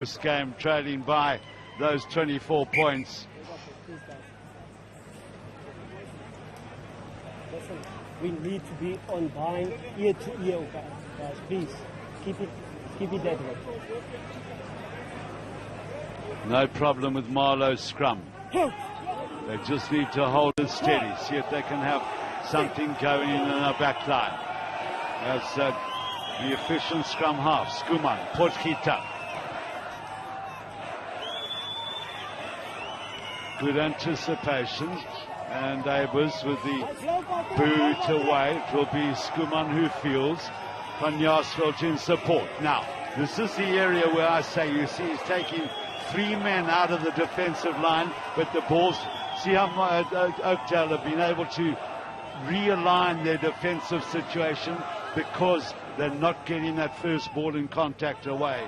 this game, trailing by those 24 points. Listen, we need to be on bind ear to ear, guys. Please keep it that way. No problem with Marlow's scrum. They just need to hold it steady, see if they can have something going in our back line. As the efficient scrum half, Skuman, Potgieter. Good anticipation, and Abers with the boot away. It will be Skuman who fields. Van Jaarsveld in support. Now, this is the area where I say, you see, he's taking 3 men out of the defensive line, but the balls, see how Oakdale have been able to realign their defensive situation because they're not getting that first ball in contact away.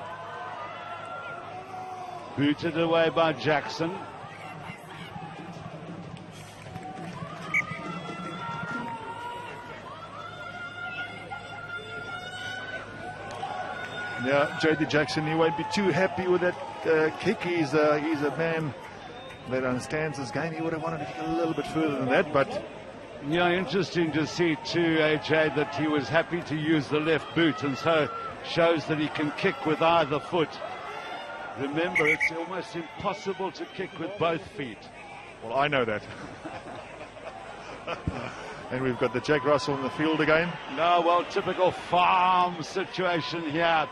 Booted away by Jackson. Yeah, J.D. Jackson, he won't be too happy with that kick. He's a man that understands his game. He would have wanted to kick a little bit further than that, but... Yeah, interesting to see too, AJ, that he was happy to use the left boot, and so shows that he can kick with either foot. Remember, it's almost impossible to kick with both feet. Well, I know that. And we've got the Jack Russell in the field again. No, well, typical farm situation here.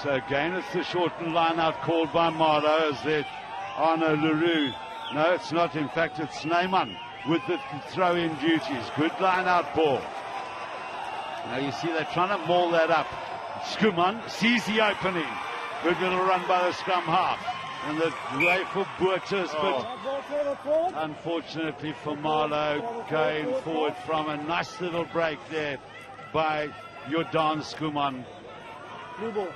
So again, it's the shortened line out called by Marlow as they're Arno Leroux. No, it's not. In fact, it's Neyman with the throw-in duties. Good line out ball. Now you see they're trying to maul that up. Skuman sees the opening. Good little run by the scrum half. And the way for Boerters, but unfortunately for Marlow, going forward from a nice little break there by Jordan Skuman.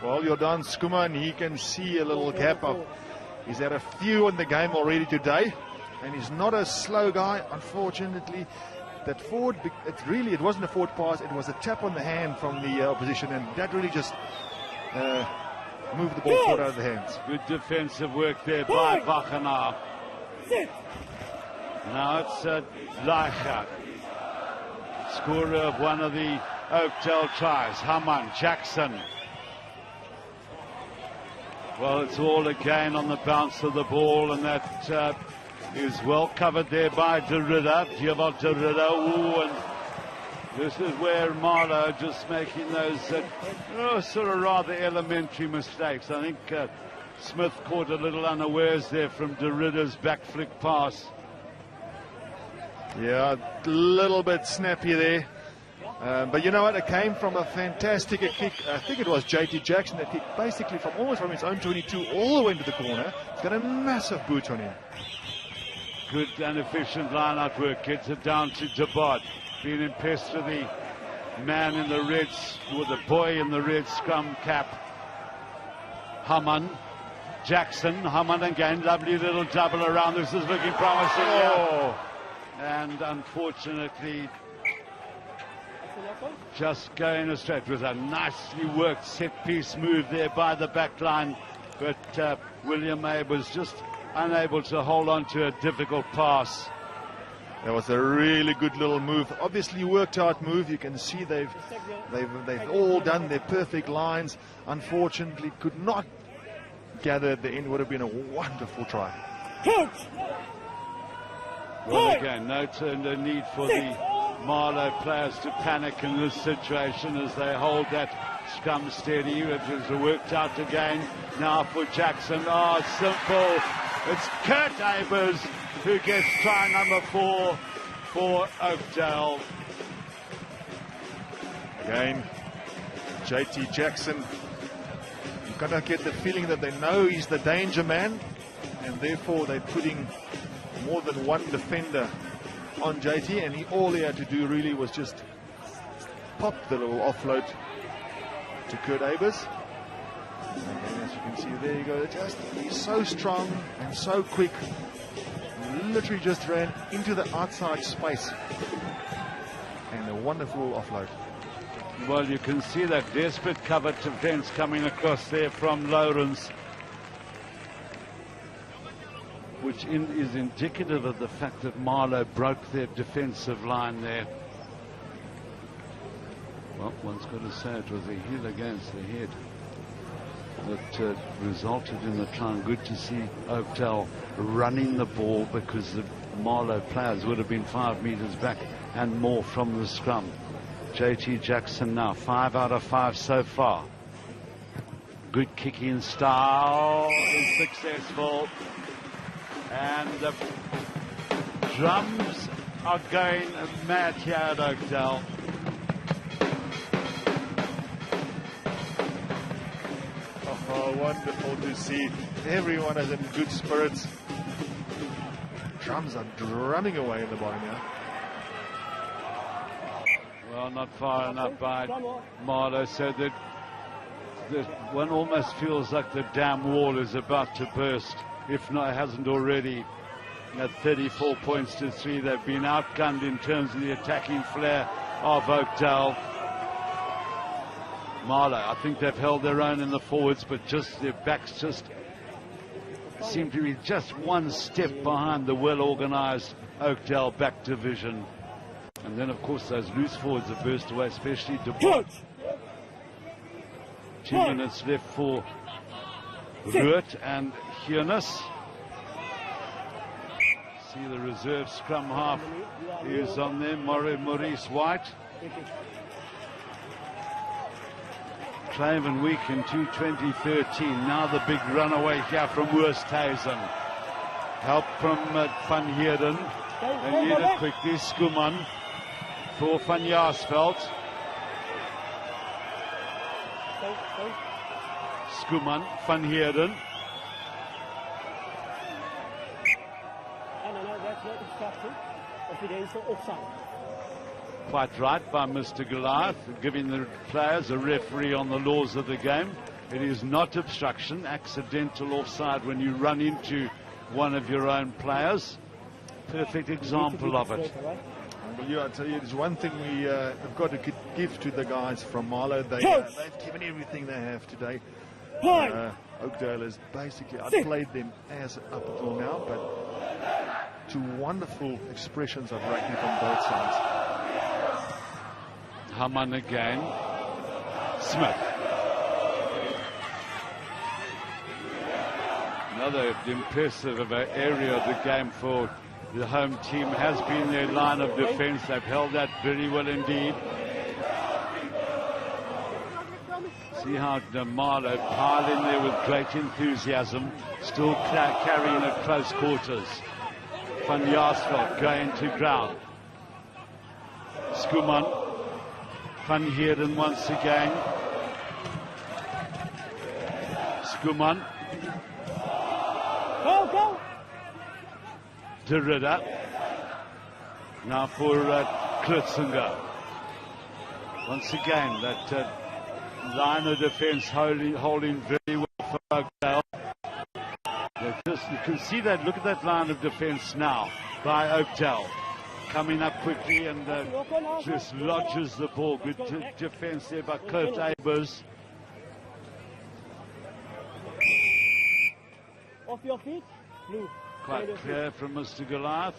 Well, Jordan Skuman, he can see a little gap up. He's had a few in the game already today, and he's not a slow guy. Unfortunately, that forward, it wasn't a forward pass, it was a tap on the hand from the opposition, and that really just moved the ball forward out of the hands. Good defensive work there by Bachenaar. Now it's Leicha, scorer of one of the Oakdale tries. Haman, Jackson. Well, it's all again on the bounce of the ball, and that is well covered there by De Ridder. Djewald De Ridder. Ooh, and this is where Marlow just making those sort of rather elementary mistakes. I think Smith caught a little unawares there from De Ridder's back flick pass. Yeah, a little bit snappy there. But you know what, it came from a fantastic kick. I think it was J.T. Jackson that kicked basically from almost from his own 22 all the way into the corner. He's got a massive boot on him. Good and efficient line-out work. Gets it down to Debod. Being impressed with the man in the red, or the boy in the red scrum cap. Haman, Jackson, Haman again. Lovely little double around. This is looking promising. Oh. And unfortunately, just going astray. It was a nicely worked set-piece move there by the back line, but William Abe was just unable to hold on to a difficult pass. That was a really good little move. Obviously worked out move. You can see they've all done their perfect lines. Unfortunately, could not gather at the end. Would have been a wonderful try. Well, again, no need for the Marlow players to panic in this situation as they hold that scrum steady. It has worked out again now for Jackson. Oh, simple. It's Kurt Abers who gets try number 4 for Oakdale. Again, J.T. Jackson. You kind of get the feeling that they know he's the danger man, and therefore they're putting more than one defender on JT, and all he had to do really was just pop the little offload to Kurt Abers. And as you can see, there you go. He's so strong and so quick. He literally just ran into the outside space. And a wonderful offload. Well, you can see that desperate cover defense coming across there from Lawrence, which is indicative of the fact that Marlow broke their defensive line there. Well, one's got to say it was a heel against the head that resulted in the try. Good to see Oakdale running the ball, because the Marlow players would have been 5 meters back and more from the scrum. JT Jackson now 5 out of 5 so far. Good kicking style is successful, and the drums are going mad here at Oakdale. Oh, wonderful to see. Everyone is in good spirits. Drums are drumming away in the bottom here. Well, not far enough by Marlow, so that one almost feels like the dam wall is about to burst, if not, it hasn't already. At 34 points to 3, they've been outgunned in terms of the attacking flair of Oakdale. Marlow, I think they've held their own in the forwards, but just their backs just seem to be just one step behind the well-organized Oakdale back division. And then, of course, those loose forwards have burst away, especially DeBoer. 2 minutes left for Ruurt and Hiernis. See the reserve scrum half is on there, Maurice White. Craven week in 2013. Now the big runaway here from Woesthuizen. Help from Van Heerden. They need it quickly. Skuman for Van Jaarsveld. Skuman, Van Heerden. No, that's not instruction. Evidential offside. Quite right by Mr. Goliath, giving the players a referee on the laws of the game. It is not obstruction, accidental offside when you run into one of your own players. Perfect example of it. Well, yeah, I tell you, there's one thing we have got to give to the guys from Marlow. They've given everything they have today. Oakdale has basically outplayed them as up until now, but two wonderful expressions of rugby from both sides. Haman again. Smith. Another impressive area of the game for the home team has been their line of defense. They've held that very well indeed. See how Marlow pile in there with great enthusiasm, still carrying at close quarters. Van Jaarsveld going to ground. Skuman. Van Heerden once again. Skuman. Go! De Ridder. Now for Klutzinger. Once again, that line of defense holding very well for Oakdale. You can see that. Look at that line of defense now by Oakdale. Coming up quickly and just lodges the ball. Good defense there by Kurt Abers. Off your feet. Blue. Quite clear from Mr. Goliath.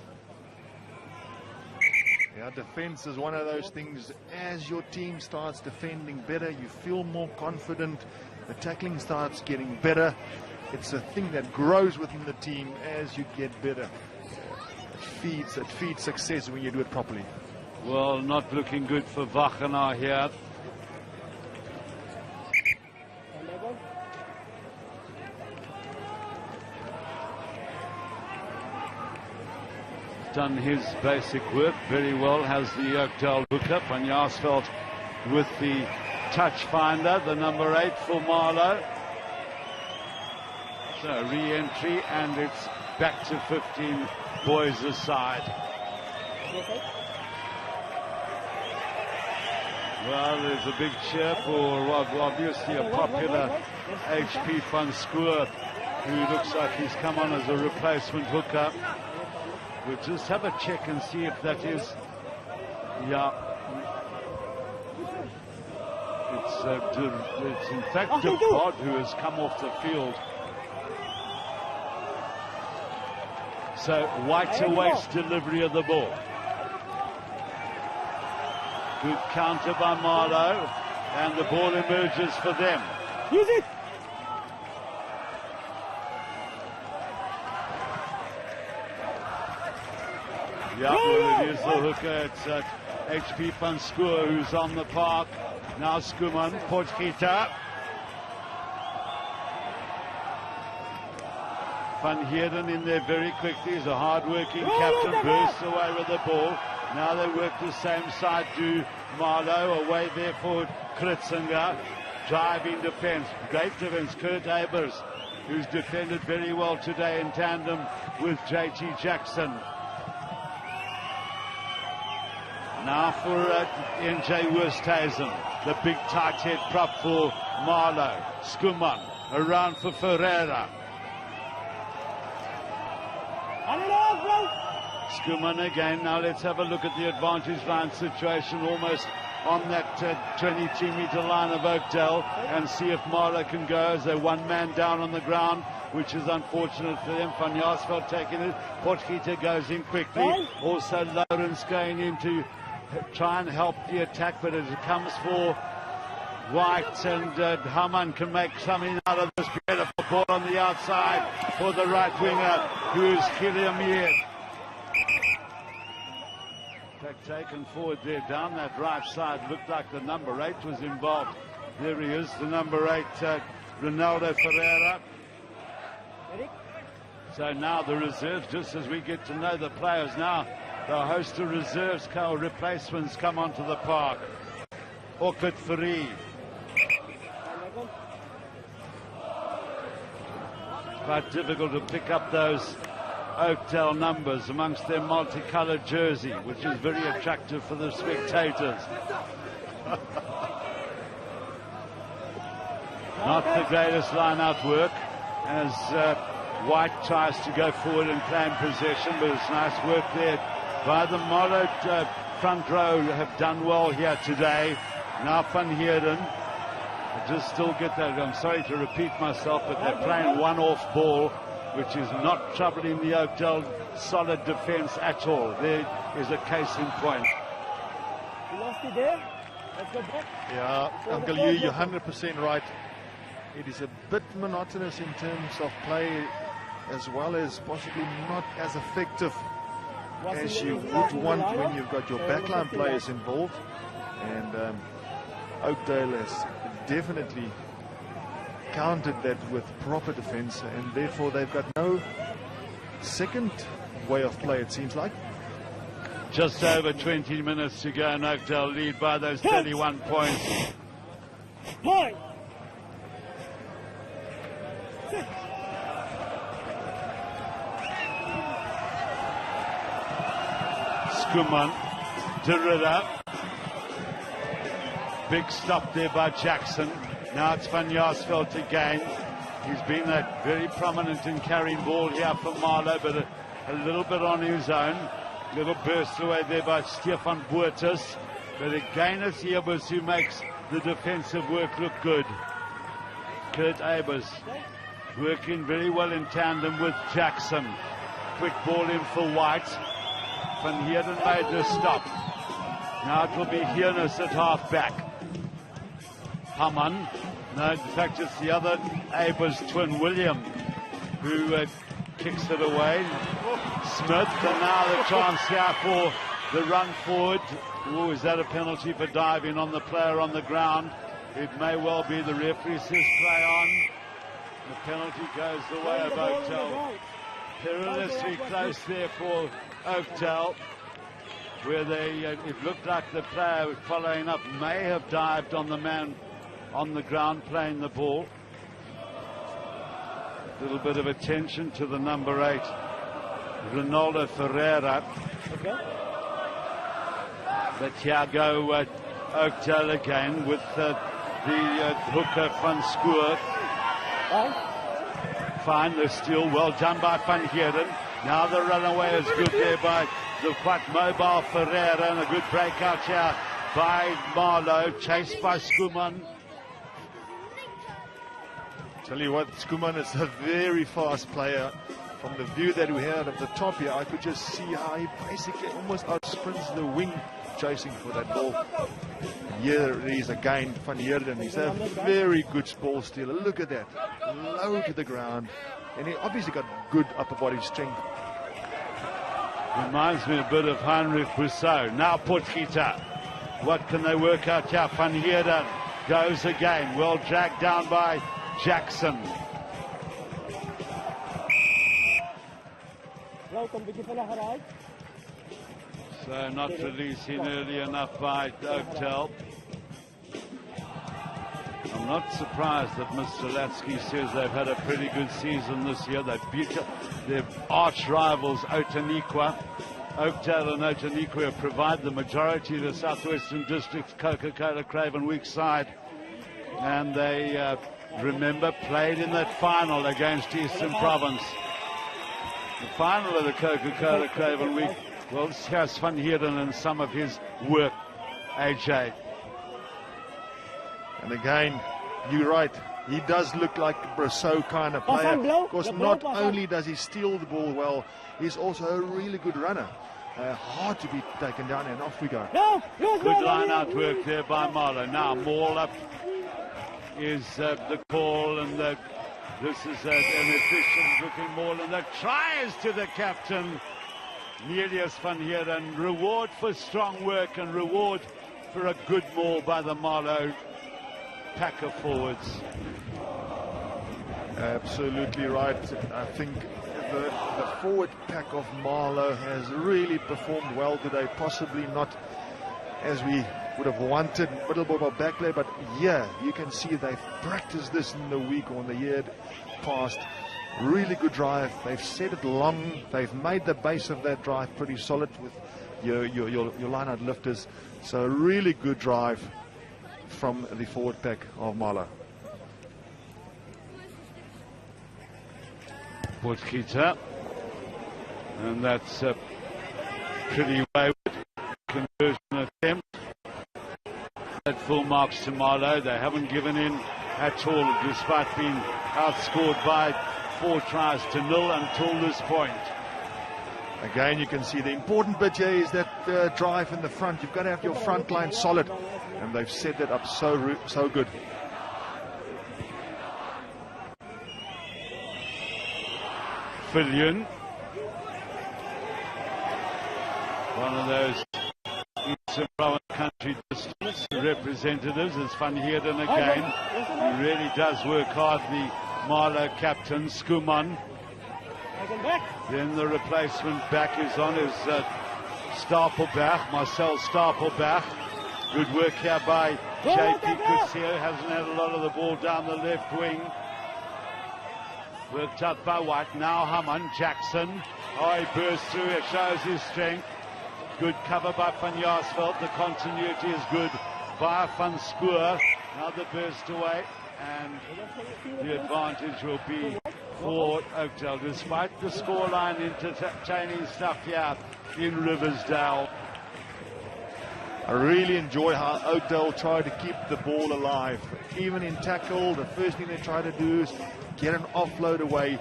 Yeah, defense is one of those things. As your team starts defending better, you feel more confident. The tackling starts getting better. It's a thing that grows within the team as you get better. It feeds success when you do it properly. Well, not looking good for Wagenaar here. Done his basic work very well. Has the Oakdale hookup. Van Jaarsveld with the touch finder, the number 8 for Marlow. So re-entry, and it's back to 15 boys aside. Well, there's a big cheer for obviously a popular HP Van Schoor, who looks like he's come on as a replacement hooker. We'll just have a check and see if that is, yeah. It's in fact De Bod who has come off the field. So White awaits delivery of the ball. Good counter by Marlow, and the ball emerges for them. Use it. Yeah, well, it is the hooker. It's HP van Schoor who's on the park. Now Schoeman, Potgieter. Van Heerden in there very quickly. He's a hard-working captain, bursts away with the ball. Now they work the same side to Marlow, away there for Kritzinger. Driving defense, great defense, Kurt Abers, who's defended very well today in tandem with JT Jackson. Now for NJ Wursthuizen, the big tight head prop for Marlow. Schoeman around for Ferreira. Schoeman again. Now let's have a look at the advantage line situation, almost on that 22-meter line of Oakdale, and see if Marlow can go as they're one man down on the ground, which is unfortunate for them. Van Jaarsveld taking it. Potgieter goes in quickly. Also Lawrence going in to try and help the attack, but it comes for White, and Haman can make something out of this beautiful ball on the outside for the right winger, who is Kiliamir. Taken forward there down that right side. Looked like the number 8 was involved. There he is, the number 8, Ronaldo Ferreira. So now the reserves, just as we get to know the players now, the host of reserves, replacements come onto the park. Orchid Free. Quite difficult to pick up those Oakdale numbers amongst their multicolored jersey, which is very attractive for the spectators. Not the greatest line-out work as White tries to go forward and claim possession, but it's nice work there by the Marlow front row. Have done well here today. Now Van Heerden. I just still get that. I'm sorry to repeat myself, but they're playing one-off ball, which is not troubling the Oakdale solid defense at all. There is a case in point. You lost it there. Let's go back. Yeah, Uncle Yu, you're 100% right. It is a bit monotonous in terms of play, as well as possibly not as effective as you would want when you've got your backline players involved. And Oakdale has definitely countered that with proper defense, and therefore they've got no second way of play, it seems like. Just over 20 minutes to go, and Oakdale lead by those 31 points. Point. Schoeman, Derrida. Big stop there by Jackson. Now it's Van Jaarsveld again. He's been very prominent in carrying ball here for Marlow, but a little bit on his own. Little burst away there by Stefan Boertes. But again it's Ebers who makes the defensive work look good. Kurt Ebers working very well in tandem with Jackson. Quick ball in for White. Van Heerden made the stop. Now it will be Hiernes at half-back. Haman. No, in fact, it's the other Abers twin, William, who kicks it away. Smith, and now the chance here for the run forward. Oh, is that a penalty for diving on the player on the ground? It may well be. The referee says play on. The penalty goes the way of Oakdale. Perilously close there for Oakdale, where it looked like the player following up may have dived on the man on the ground playing the ball. A little bit of attention to the number 8, Ronaldo Ferreira. Okay. But here go Oakdale again with the hooker Van Schoor. Fine, the steal, well done by Van Heerden. Now the runaway is good there by the quite mobile Ferreira, and a good breakout here by Marlow, chased by Schoeman. Tell you what, Skuman is a very fast player. From the view that we had of the top here, I could just see how he basically almost outsprints the wing chasing for that ball. Here it is again, Van Heerden. He's a very good ball stealer. Look at that. Low to the ground. And he obviously got good upper body strength. Reminds me a bit of Heinrich Brousseau. Now Potgieter. What can they work out here? Van Heerden goes again. Well dragged down by Jackson. So not releasing early enough by Oakdale. I'm not surprised that Mr. Latsky says they've had a pretty good season this year. They've beat their arch rivals Outeniqua. Oakdale and Outeniqua provide the majority of the Southwestern District's Coca-Cola Craven Week side. And they, remember, played in that final against Eastern Province. The final of the Coca-Cola Craven Week. Well, here's Van Heerden and some of his work, AJ. And again, you're right. He does look like a Brousseau kind of player. Because not only does he steal the ball well, he's also a really good runner. Hard to be taken down, and off we go. Good line-out work there by Marlow. Now, Maul up is the call, and this is an efficient-looking Maul, and the tries to the captain, Nelius Van Heerden. Reward for strong work and reward for a good Maul by the Marlow pack of forwards. Absolutely right. I think the forward pack of Marlow has really performed well today. Possibly not as we would have wanted, a little bit of a backlay, but yeah, you can see they've practiced this in the week or in the year past. Really good drive. They've set it long. They've made the base of that drive pretty solid with your line-out lifters. So really good drive from the forward pack of Marlow. Potgieter, and that's a pretty wayward conversion attempt. At full marks to Marlow. They haven't given in at all, despite being outscored by 4 tries to 0 until this point. Again, you can see the important bit here is that drive in the front. You've got to have your front line solid, and they've set that up so good. Fillion, one of those Eastern Province country districts representatives, is Van Heerden again. He really does work hard, the Marlow captain, Skuman. Then the replacement back is on, is Stapelberg, Marcel Stapelberg. Good work here by JP Kusio, hasn't had a lot of the ball down the left wing. Worked up by White, now Hammond, Jackson. Oh, he bursts through, it shows his strength. Good cover by Van Jaarsveld, the continuity is good by Van Spoor. Now the burst away, and the advantage will be for Oakdale, despite the scoreline entertaining stuff here in Riversdale. I really enjoy how Oakdale try to keep the ball alive. Even in tackle, the first thing they try to do is get an offload away,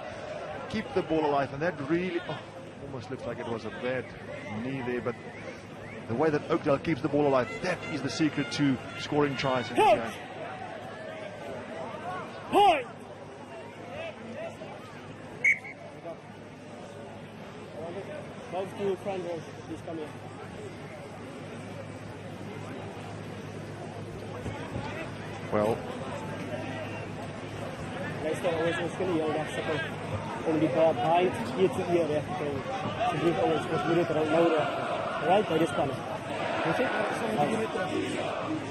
keep the ball alive, and that really almost looks like it was a bad knee there, but the way that Oakdale keeps the ball alive, that is the secret to scoring tries in the game. Well,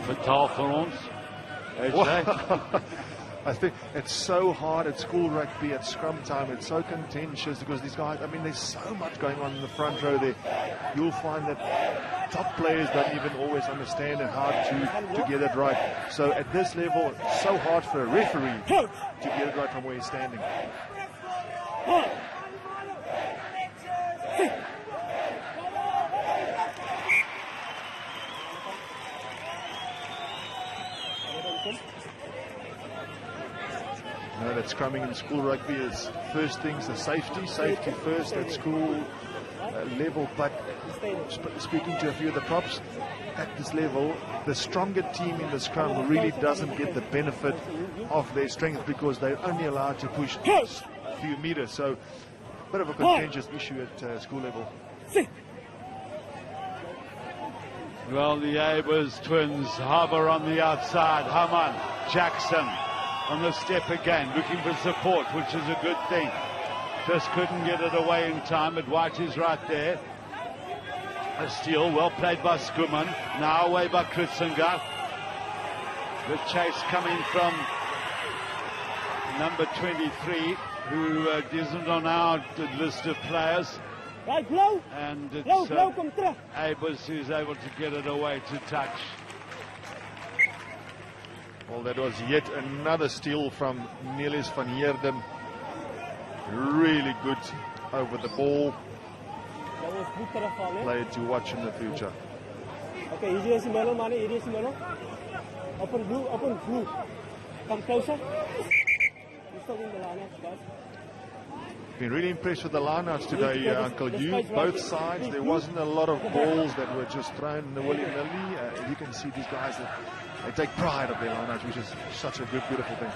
Betaal vir ons, AJ. I think it's so hard at school rugby at scrum time. It's so contentious because these guys, I mean, there's so much going on in the front row there. You'll find that top players don't even always understand and how to get it right. So at this level, it's so hard for a referee to get it right from where he's standing. know that scrumming in school rugby is first things the safety first at school level, but speaking to a few of the props at this level, the stronger team in the scrum really doesn't get the benefit of their strength because they're only allowed to push a few meters, so a bit of a contentious issue at school level. Well, the Abers twins hover on the outside. Haman, Jackson on the step again, looking for support, which is a good thing. Just couldn't get it away in time, but White is right there. A steal, well played by Skuman. Now away by Kritzinger. The chase coming from number 23, who isn't on our list of players. And it's Abers who's able to get it away to touch. Well, that was yet another steal from Niels van Heerden. Really good over the ball. Player to watch in the future. Okay, here is Melo, Mane, here is Melo. Open blue. Come closer. You're still in the line-outs, guys. Been really impressed with the lineouts today, Uncle Hugh. Both sides, there wasn't a lot of balls that were just thrown willy-nilly. You can see these guys, they take pride of their lineouts, which is such a good, beautiful thing.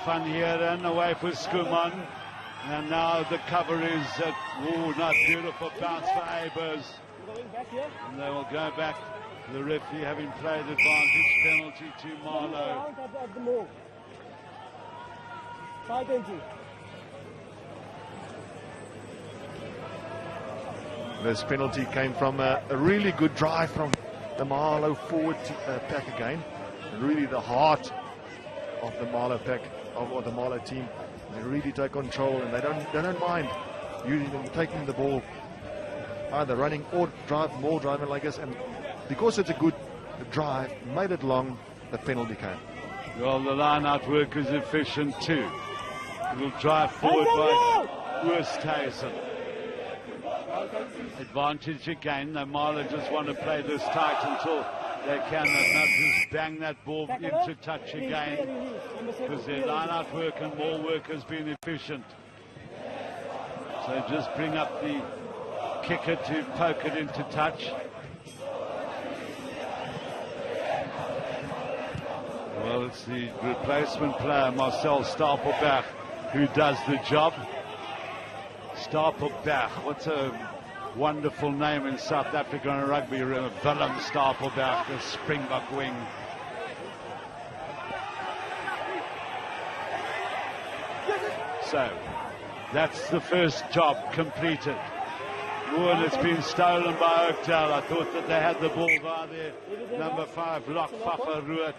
Van Heerden away for Skuman. And now the cover is, not beautiful bounce for Abers. And they will go back. The referee having played advantage, penalty to Marlow. This penalty came from a really good drive from the Marlow forward pack again. Really the heart of the Marlow pack, of the Marlow team. They really take control and they don't mind taking the ball, either running or driving like this. And because it's a good drive, made it long, the penalty came. Well, the line-out work is efficient too. It'll drive forward by Wursthuizen. Advantage again. The Marlow just want to play this tight until they can not just bang that ball into touch again, because their line-out work and ball work has been efficient. So just bring up the kicker to poke it into touch. Well, it's the replacement player, Marcel Stapelberg, who does the job. Stapelberg, what's a wonderful name in South African rugby. Willem Stapelberg, the Springbok wing. So, that's the first job completed. Oh, and it's been stolen by Oakdale. I thought that they had the ball by their number 5, Lock Fafaruet.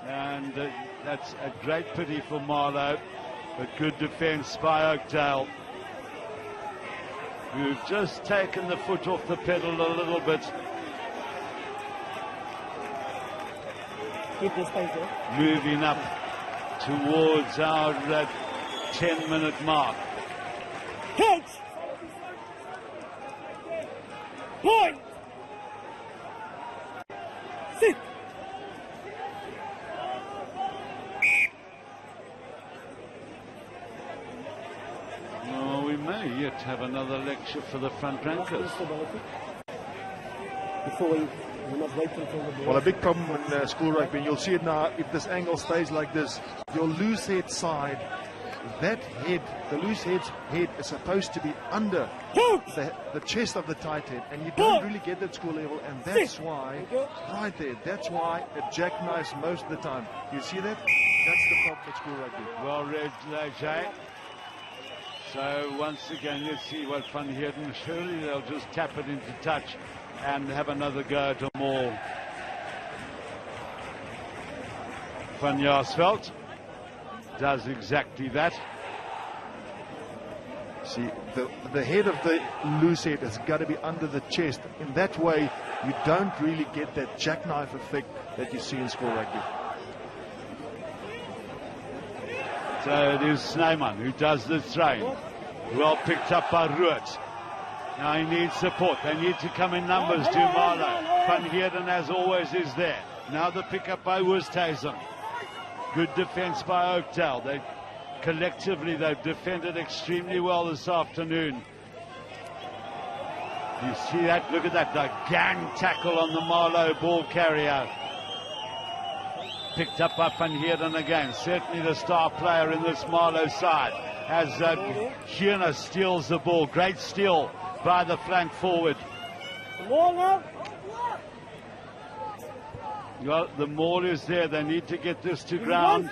And that's a great pity for Marlow. A good defence by Oakdale, who've just taken the foot off the pedal a little bit. Keep this pace, moving up towards our 10-minute mark. Catch! Point! Sit! Oh, we may yet have another lecture for the front rankers. Before we not wait until the ball. Well, a big problem in school rugby, you'll see it now, if this angle stays like this, your loose head side, that head, the loose head's head is supposed to be under the chest of the tight head, and you don't really get that school level, and that's why, right there, that's why it jackknives most of the time. You see that? That's the problem with school rugby. Well read, Jay. So once again, let's see what Van Heerden, surely they'll just tap it into touch and have another go at them all. Van Jaarsveld does exactly that. See, the head of the loose head has got to be under the chest. In that way, you don't really get that jackknife effect that you see in school rugby. So it is Snyman who does the throwing. Well picked up by Root. Now he needs support. They need to come in numbers to Marlow. Van Heerden, as always, is there. Now the pickup by Woesthuizen. Good defense by Oakdale. Collectively, they've defended extremely well this afternoon. You see that? Look at that. The gang tackle on the Marlow ball carrier. Picked up by Van Heerden again. Certainly the star player in this Marlow side. As Hierna steals the ball. Great steal by the flank forward. Well, the maul is there. They need to get this to ground.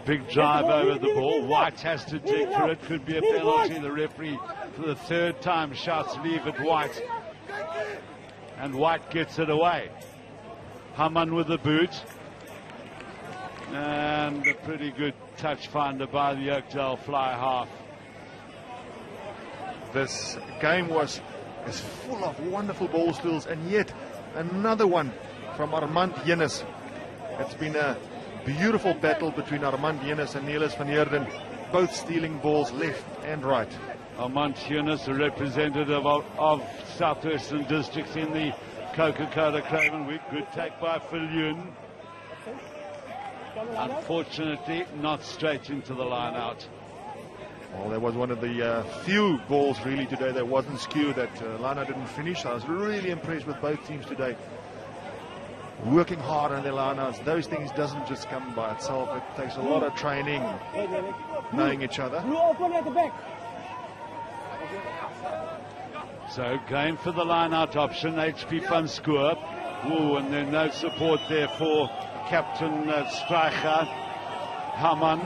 Big drive over the ball. White has to dig for it. Could be a penalty. The referee, for the third time, shouts, "Leave it, White." And White gets it away. Haman with the boot. And a pretty good touch finder by the Oakdale fly half. This game is full of wonderful ball steals, and yet another one from Armand Jennis. It's been a beautiful battle between Armand Jennis and Niels van Heerden, both stealing balls left and right. Armand Jennis, a representative of Southwestern Districts in the Coca-Cola Craven Week. Good take by Viljoen. Unfortunately, not straight into the line out. Well, that was one of the few balls really today that wasn't skewed, that Lana didn't finish. I was really impressed with both teams today. Working hard on their lineouts. Those things doesn't just come by itself. It takes a lot of training, knowing each other. So going for the line-out option, HP van Schoor. Ooh, and then no support there for Captain Streicher. Haman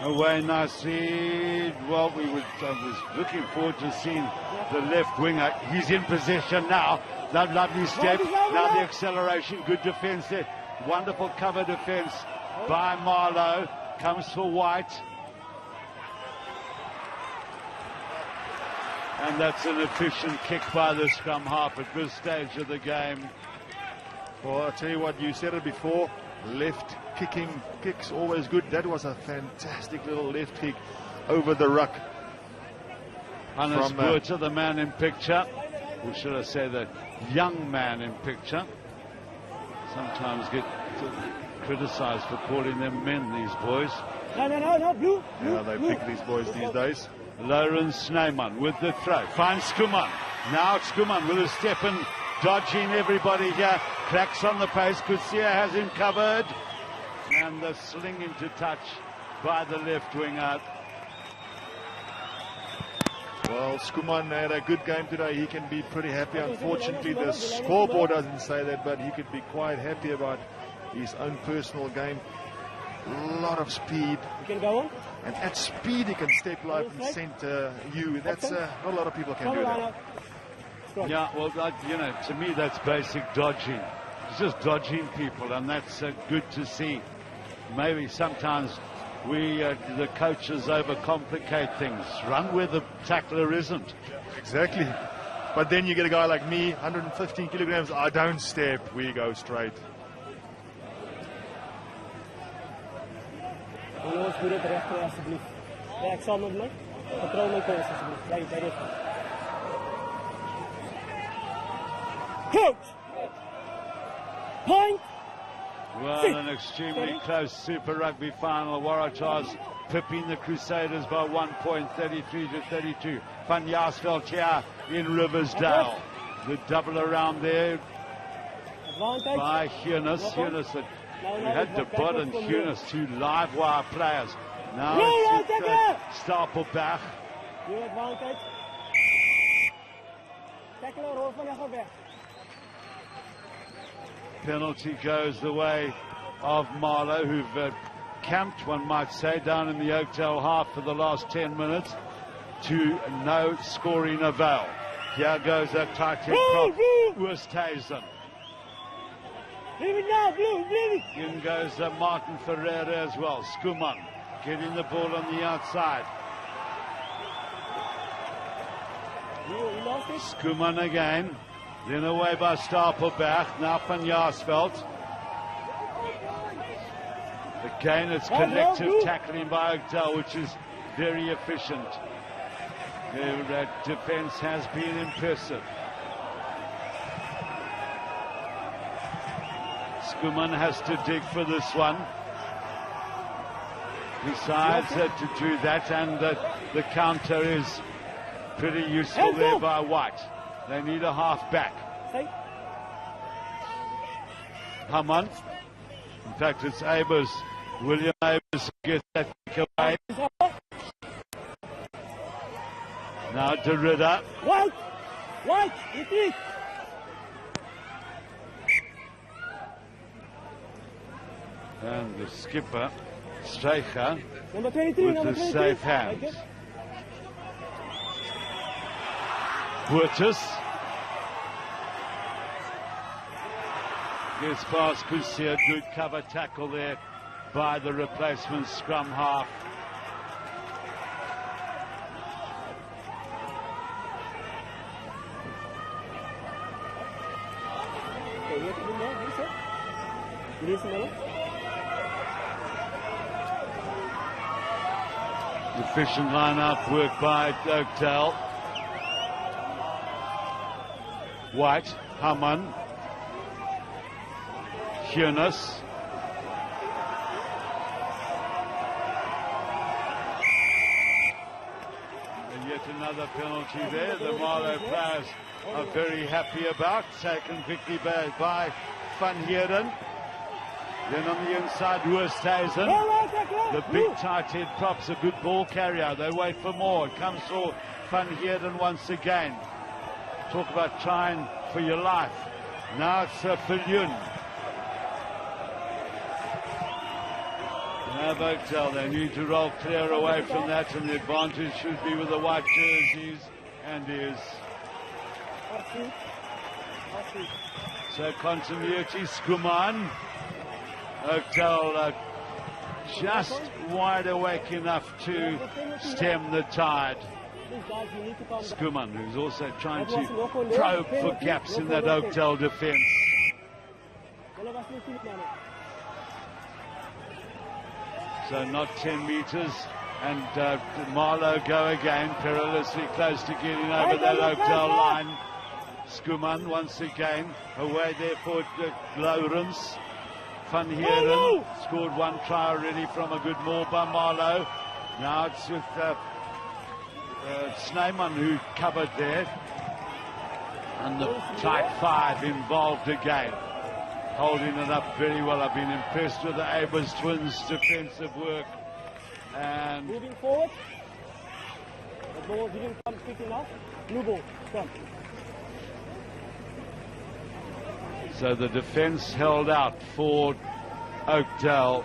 away nicely. Well, I was looking forward to seeing the left winger. He's in possession now. That lovely step. Now the acceleration. Good defense there. Wonderful cover defense by Marlow. Comes for White. And that's an efficient kick by the scrum half at this stage of the game. Well, I'll tell you what, you said it before. Left kicks always good. That was a fantastic little left kick over the ruck. Hannes Boerter, the man in picture. Or should I say the young man in picture. Sometimes get criticized for calling them men, these boys. No, blue. Yeah, they pick these boys these days. Lawrence Snyman with the throw. Finds Skuman. Now Skuman with a step and dodging everybody here. Cracks on the pace. Kusia has him covered. And the sling into touch by the left winger. Well, Skuman had a good game today. He can be pretty happy. Unfortunately, the scoreboard doesn't say that, but he could be quite happy about his own personal game. A lot of speed. You can go on. And at speed, he can step live and center you. That's not a lot of people can do that. Yeah, well, to me, that's basic dodging. It's just dodging people, and that's good to see. Maybe sometimes we, the coaches, overcomplicate things. Run where the tackler isn't. Exactly. But then you get a guy like me, 115 kilograms. I don't step. We go straight. Jongens, doe dit recht alsjeblieft. Ja, ik zal met mij. Vertrouw mijn keuze alsjeblieft. Ja, bij dit. Coach! Point! Well, an extremely close Super Rugby final. Waratahs pipping the Crusaders by 1 point, 33 to 32. Van Jaarsveld here in Riversdale. The double around there by Hiernis. We had De Bod and Hiernis, two live wire players. Now it's Stapelberg. Penalty goes the way of Marlow, who've camped, one might say, down in the Oakdale half for the last 10 minutes to no scoring avail. Here goes a tight hit from Woesthuizen. In goes Martin Ferreira as well. Skuman getting the ball on the outside. Skuman again. Then away by Stapelberg. Now Van Jaarsveld. The Again, it's collective tackling by Oakdale, which is very efficient. That defense has been impressive. Skuman has to dig for this one. Decides to do that, and the counter is pretty useful there by White. They need a half back. Haman. In fact, it's Abers. William Abers gets that kick away. Now Derrida. White, repeat. And the skipper, Streicher, Number 23, with number the 23. safe hands. Burtis. Gets past Kusia. Good cover tackle there by the replacement scrum half. Efficient line-up work by Oakdale. White, Haman, Hunis. And yet another penalty there. The Marlow players are very happy about. Taken quickly by Van Heerden. Then on the inside, Woesthuizen. The big tight head props, a good ball carrier. They wait for more. It comes for Van Heerden once again. Talk about trying for your life. Now it's Viljoen. Now Oakdale, they need to roll clear away from that, and the advantage should be with the white jerseys, and is. So continuity, Skuman. Oakdale just wide awake enough to stem the tide. Skuman, who's also trying to probe for gaps in that Oakdale defence. So not 10 metres, and Marlow go again, perilously close to getting over that Oakdale line. Skuman once again, away there for Lawrence. Van Heerden scored one try already from a good maul by Marlow. Now it's with Snyman who covered there. And the tight five involved again. Holding it up very well. I've been impressed with the Abers twins' defensive work. And moving forward. The ball didn't come quick enough. Blue ball, come. So the defence held out for Oakdale.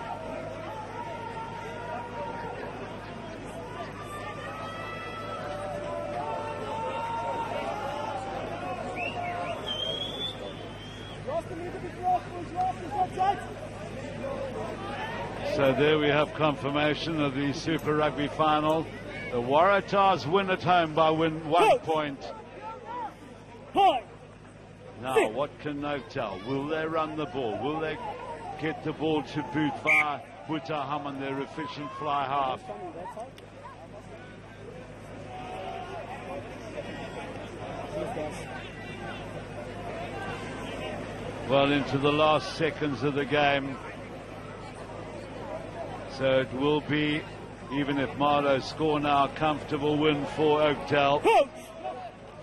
So there we have confirmation of the Super Rugby final. The Waratahs win at home by 1 point. Now, what can Oakdale? Will they run the ball? Will they get the ball to boot via Buta Haman, their efficient fly half? Well, into the last seconds of the game. So it will be, even if Marlow score now, a comfortable win for Oakdale.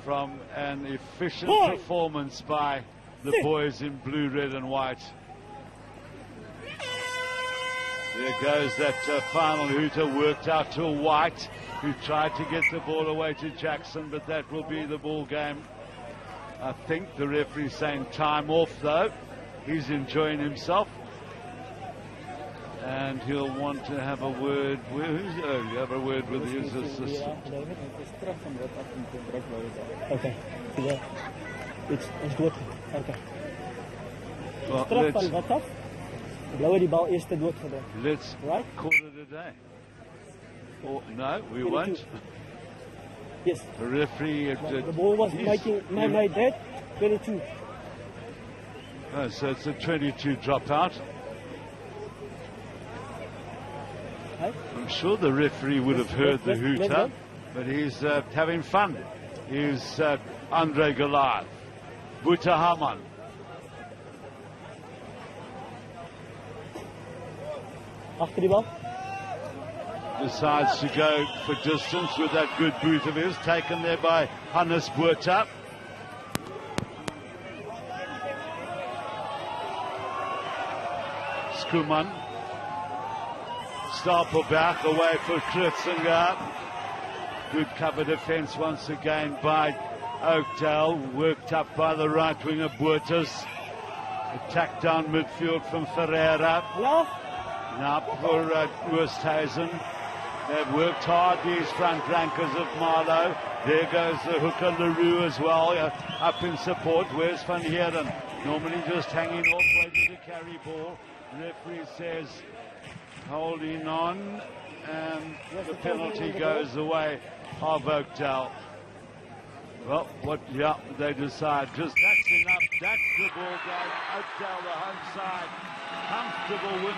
From an efficient performance by the boys in blue, red and white. There goes that final hooter, worked out to White, who tried to get the ball away to Jackson, but that will be the ball game. I think the referee's saying time off though. He's enjoying himself. And he'll want to have a word with his assistant. Okay. Yeah. It's good. Okay. Well, let's call it a day. Or, no, we won't. Yes. The referee... the ball was making my dead 22. Oh, so it's a 22 dropout. I'm sure the referee would have heard the hooter, but he's having fun. He's Andre Goliath. Buta Haman. Agter die bal. Decides to go for distance with that good boot of his, taken there by Hannes Buerta. Skuman. Stapel back away for Kritzinger. Good cover defence once again by Oakdale, worked up by the right winger Buertas. Attack down midfield from Ferreira. Now for Oosthuizen. They've worked hard, these front rankers of Marlow. There goes the hooker LaRue as well, up in support. Where's Van Heeren? Normally just hanging off, waiting to carry ball. Referee says holding on, and the penalty goes the way of Oakdale. Well, they decide just that's enough. That's the ball game. Oakdale, the home side, comfortable winner.